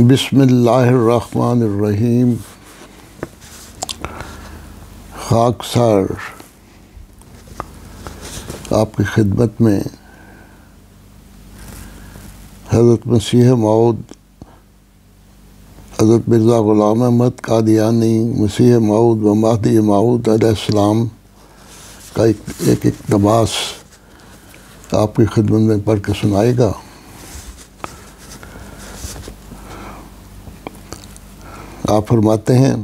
بسم اللہ الرحمن الرحیم۔ خاکسار آپ کی خدمت میں حضرت مسیح موعود حضرت مرزا غلام احمد قادیانی مسیح موعود و مہدی موعود علیہ السلام کا ایک اقتباس آپ کی خدمت میں پڑھ کے سنائے گا۔ آپ فرماتے ہیں،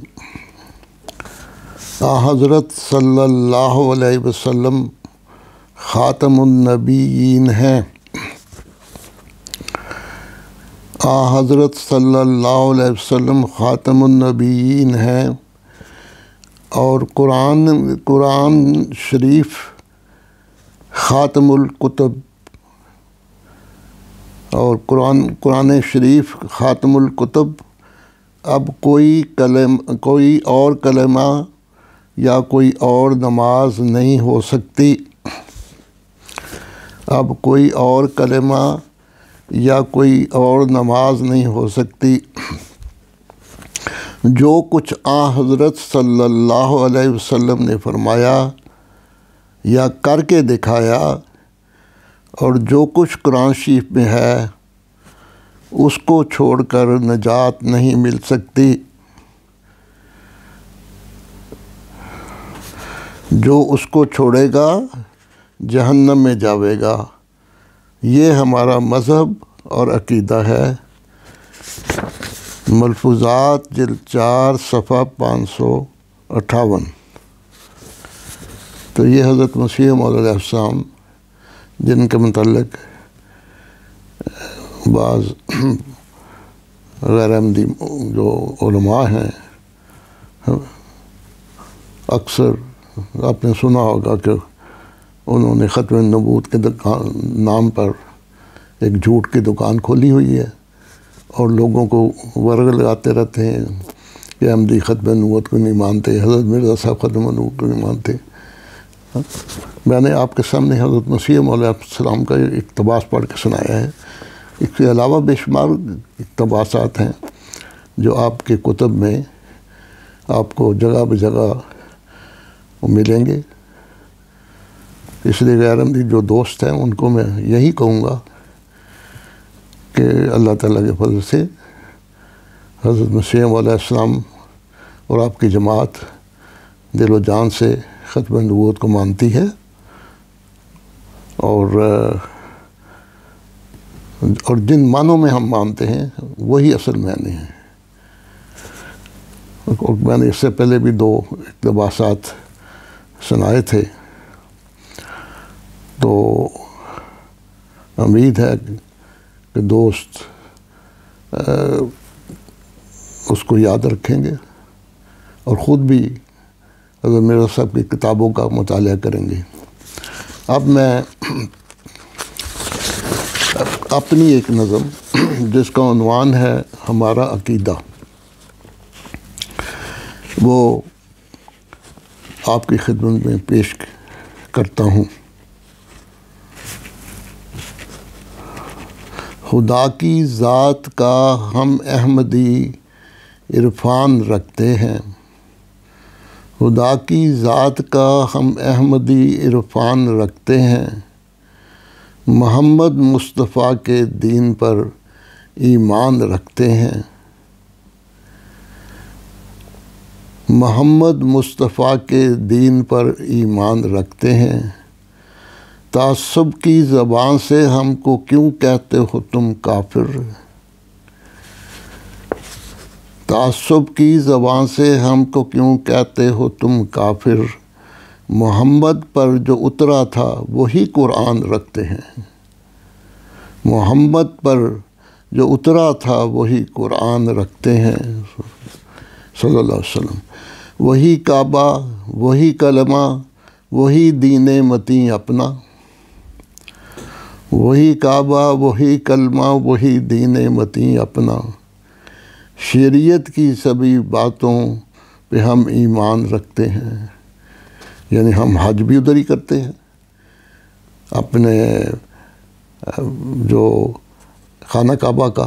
حضرت صلی اللہ علیہ وسلم خاتم النبیین ہیں۔ حضرت صلی اللہ علیہ وسلم خاتم النبیین ہیں اور قرآن شریف خاتم الکتب اور قرآن شریف خاتم الکتب۔ اب کوئی اور کلمہ یا کوئی اور نماز نہیں ہو سکتی۔ اب کوئی اور کلمہ یا کوئی اور نماز نہیں ہو سکتی۔ جو کچھ حضرت صلی اللہ علیہ وسلم نے فرمایا یا کر کے دکھایا اور جو کچھ قرآن شریف میں ہے اس کو چھوڑ کر نجات نہیں مل سکتی۔ جو اس کو چھوڑے گا جہنم میں جاوے گا۔ یہ ہمارا مذہب اور عقیدہ ہے۔ ملفوظات جلد 4 صفحہ 558۔ تو یہ حضرت مسیح موعود علیہ السلام جن کے متعلق بعض غیر احمدی جو علماء ہیں، اکثر آپ نے سنا ہوگا کہ انہوں نے ختم نبوت کے نام پر ایک جھوٹ کی دکان کھولی ہوئی ہے اور لوگوں کو ورگ لگاتے رہتے ہیں کہ احمدی ختم نبوت کو نہیں مانتے، حضرت مرزا صاحب ختم نبوت کو نہیں مانتے۔ میں نے آپ کے سامنے حضرت مسیح موعود علیہ السلام کا اقتباس پڑھ کے سنایا ہے۔ اس کے علاوہ بے شمار اقتباسات ہیں جو آپ کے کتب میں آپ کو جگہ بجگہ ملیں گے۔ اس لیے غیر احمدی جو دوست ہیں ان کو میں یہی کہوں گا کہ اللہ تعالیٰ کے فضل سے حضرت مسیح موعود علیہ السلام اور آپ کی جماعت دل و جان سے ختم نبوت کو مانتی ہے اور جن معنوں میں ہم مانتے ہیں وہی اصل معنی ہیں۔ اور میں نے اس سے پہلے بھی 2 اقتباسات سنائے تھے، تو امید ہے کہ دوست اس کو یاد رکھیں گے اور خود بھی حضرت مرزا صاحب کی کتابوں کا مطالعہ کریں گے۔ اب میں اپنی ایک نظم جس کا عنوان ہے ہمارا عقیدہ، وہ آپ کی خدمت میں پیش کرتا ہوں۔ خدا کی ذات کا ہم احمدی عرفان رکھتے ہیں، خدا کی ذات کا ہم احمدی عرفان رکھتے ہیں، محمد مصطفیٰ کے دین پر ایمان رکھتے ہیں، محمد مصطفیٰ کے دین پر ایمان رکھتے ہیں۔ تعصب کی زبان سے ہم کو کیوں کہتے ہو تم کافر؟ تعصب کی زبان سے ہم کو کیوں کہتے ہو تم کافر؟ محمد پر جو اترا تھا وہی قرآن رکھتے ہیں، محمد پر جو اترا تھا وہی قرآن رکھتے ہیں صلی اللہ علیہ وسلم۔ وہی کعبہ، وہی کلمہ، وہی دین متیں اپنا، وہی کعبہ، وہی کلمہ، وہی دین متیں اپنا، شریعت کی سبھی باتوں پہ ہم ایمان رکھتے ہیں۔ یعنی ہم حج بھی ادھر ہی کرتے ہیں، اپنے جو خانہ کعبہ کا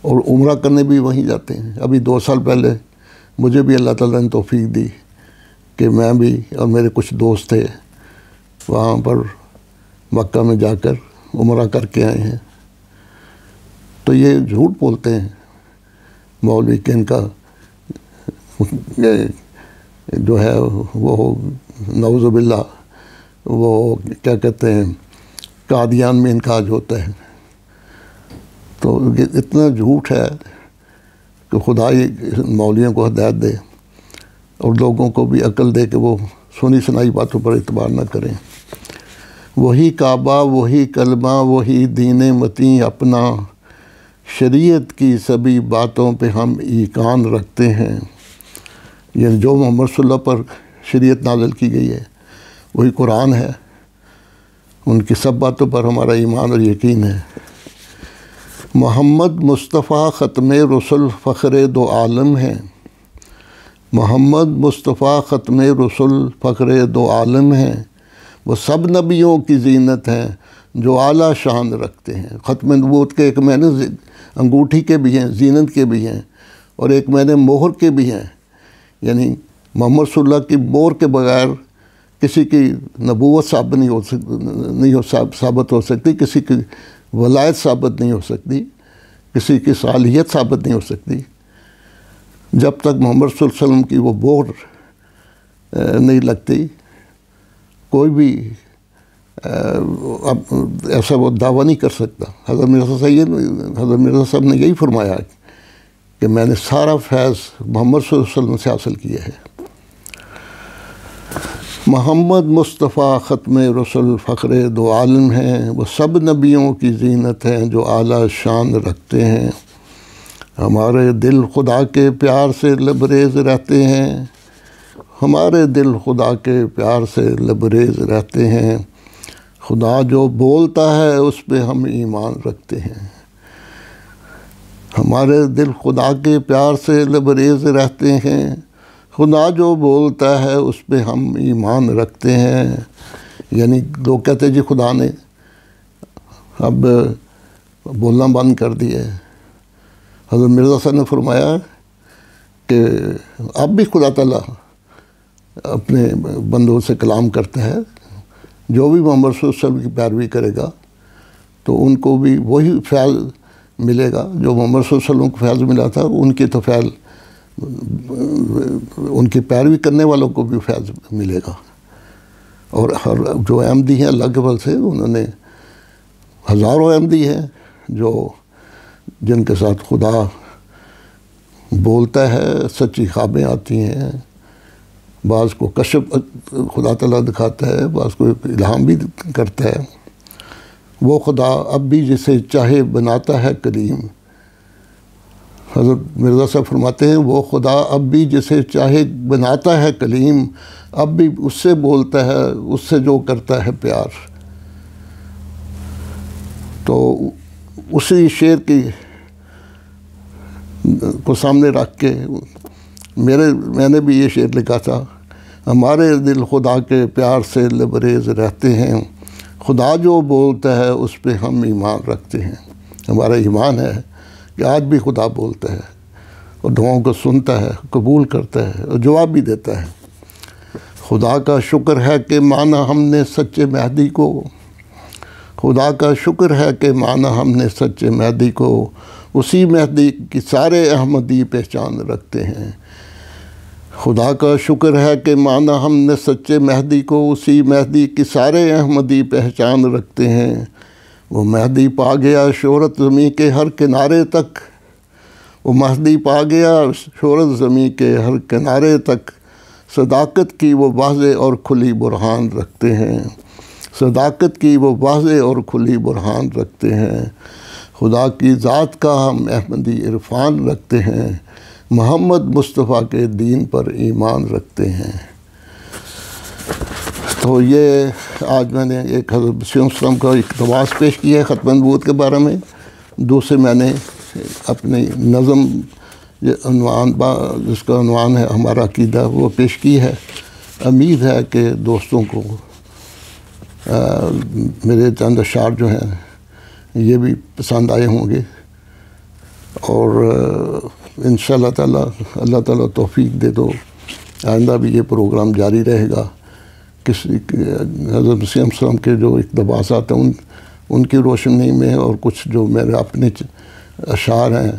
اور عمرہ کرنے بھی وہیں جاتے ہیں۔ ابھی 2 سال پہلے مجھے بھی اللہ تعالیٰ نے توفیق دی کہ میں بھی اور میرے کچھ دوست تھے وہاں پر مکہ میں جا کر عمرہ کر کے آئے ہیں۔ تو یہ جھوٹ بولتے ہیں مولوی کہ ان کا جو ہے وہ نعوذ باللہ وہ کیا کہتے ہیں قادیان میں انکاج ہوتا ہے۔ تو اتنا جھوٹ ہے کہ خدا یہ مولویوں کو ہدایت دے اور لوگوں کو بھی عقل دے کہ وہ سنی سنائی باتوں پر اعتبار نہ کریں۔ وہی کعبہ، وہی کلمہ، وہی دین متیں اپنا، شریعت کی سبھی باتوں پہ ہم ایقان رکھتے ہیں۔ یعنی جو محمد صلی اللہ پر شریعت نازل کی گئی ہے وہی قرآن ہے، ان کی سب باتوں پر ہمارا ایمان اور یقین ہے۔ محمد مصطفیٰ ختم رسل فخر دو عالم ہیں، محمد مصطفیٰ ختم رسل فخر دو عالم ہیں، وہ سب نبیوں کی زینت ہیں جو اعلیٰ شان رکھتے ہیں۔ ختم نبوت کے ایک معنی انگوٹھی کے بھی ہیں، زینت کے بھی ہیں، اور ایک معنی مہر کے بھی ہیں۔ یعنی محمد صلی اللہ کی مہر کے بغیر کسی کی نبوت ثابت ہو سکتی، کسی کی ولایت ثابت نہیں ہو سکتی، کسی کی صالحیت ثابت نہیں ہو سکتی جب تک محمد صلی اللہ علیہ وسلم کی وہ مہر نہیں لگتی۔ کوئی بھی ایسا وہ دعویٰ نہیں کر سکتا۔ حضرت مرزا صاحب نے یہی فرمایا کہ میں نے سارا فیض محمد صلی اللہ علیہ وسلم سے حاصل کیا ہے۔ محمد مصطفیٰ ختم رسل فخر دو عالم ہیں، وہ سب نبیوں کی زینت ہیں جو اعلیٰ شان رکھتے ہیں۔ ہمارے دل خدا کے پیار سے لبریز رہتے ہیں، ہمارے دل خدا کے پیار سے لبریز رہتے ہیں۔ خدا جو بولتا ہے اس پہ ہم ایمان رکھتے ہیں، ہمارے دل خدا کے پیار سے لبریز رہتے ہیں، خدا جو بولتا ہے اس پہ ہم ایمان رکھتے ہیں۔ یعنی لوگ کہتے ہیں جی خدا نے اب بولنا بند کر دیا ہے۔ حضرت مرزا صاحب نے فرمایا کہ اب بھی خدا تعالیٰ اپنے بندوں سے کلام کرتا ہے، جو بھی محمد صلی اللہ علیہ وسلم کی پیروی کرے گا تو ان کو بھی وہی فیض ملے گا جو محمد صلی اللہ علیہ وسلم کو فیض ملا تھا، ان کی تو فیض ان کی پیروی کرنے والوں کو بھی فیض ملے گا۔ اور ہر جو احمدی ہیں اللہ کے فضل سے انہوں نے ہزاروں احمدی ہیں جو جن کے ساتھ خدا بولتا ہے، سچی خوابیں آتی ہیں، بعض کو کشف خدا تعالیٰ دکھاتا ہے، بعض کو الہام بھی کرتا ہے۔ وہ خدا اب بھی جسے چاہے بناتا ہے کلیم۔ حضرت مرزا صاحب فرماتے ہیں وہ خدا اب بھی جسے چاہے بناتا ہے کلیم، اب بھی اس سے بولتا ہے، اس سے جو کرتا ہے پیار۔ تو اسی شعر کی کو سامنے رکھ کے میں نے بھی یہ شعر لکھا تھا، ہمارے دل خدا کے پیار سے لبریز رہتے ہیں، خدا جو بولتا ہے اس پہ ہم ایمان رکھتے ہیں۔ ہمارا ایمان ہے کہ آج بھی خدا بولتا ہے اور دعاؤں کو سنتا ہے، قبول کرتا ہے اور جواب بھی دیتا ہے۔ خدا کا شکر ہے کہ مانا ہم نے سچے مہدی کو، خدا کا شکر ہے کہ مانا ہم نے سچے مہدی کو، اسی مہدی کی سارے احمدی پہچان رکھتے ہیں۔ خدا کا شکر ہے کہ مانا ہم نے سچے مہدی کو، اسی مہدی کی سارے احمدی پہچان رکھتے ہیں۔ وہ مہدی پا گیا شہرت زمیں کے ہر کنارے تک، وہ مہدی پا گیا شہرت زمیں کے ہر کنارے تک، صداقت کی وہ واضح اور کھلی برہان رکھتے ہیں، صداقت کی وہ واضح اور کھلی برہان رکھتے ہیں۔ خدا کی ذات کا ہم احمدی عرفان رکھتے ہیں، محمد مصطفیٰ کے دین پر ایمان رکھتے ہیں۔ تو یہ آج میں نے ایک حضرت مسیح السلام کا اقتباس پیش کیا ہے ختم نبوت کے بارے میں، دوسرے میں نے اپنی نظم جس کا عنوان ہے ہمارا عقیدہ وہ پیش کی ہے۔ امید ہے کہ دوستوں کو میرے چند اشعار جو ہیں یہ بھی پسند آئے ہوں گے۔ اور انشاءاللہ تعالیٰ اللہ تعالیٰ توفیق دے تو آئندہ بھی یہ پروگرام جاری رہے گا. حضرت مسیح علیہ السلام کے جو اقتباسات ہیں ان کی روشنی میں، اور کچھ جو میرے اپنے اشعار ہیں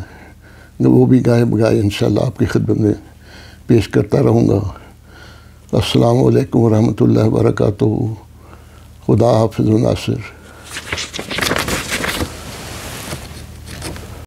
وہ بھی گائے بگائے انشاءاللہ آپ کی خدمت میں پیش کرتا رہوں گا. السلام علیکم ورحمۃ اللہ وبرکاتہ. خدا حافظ ناصر.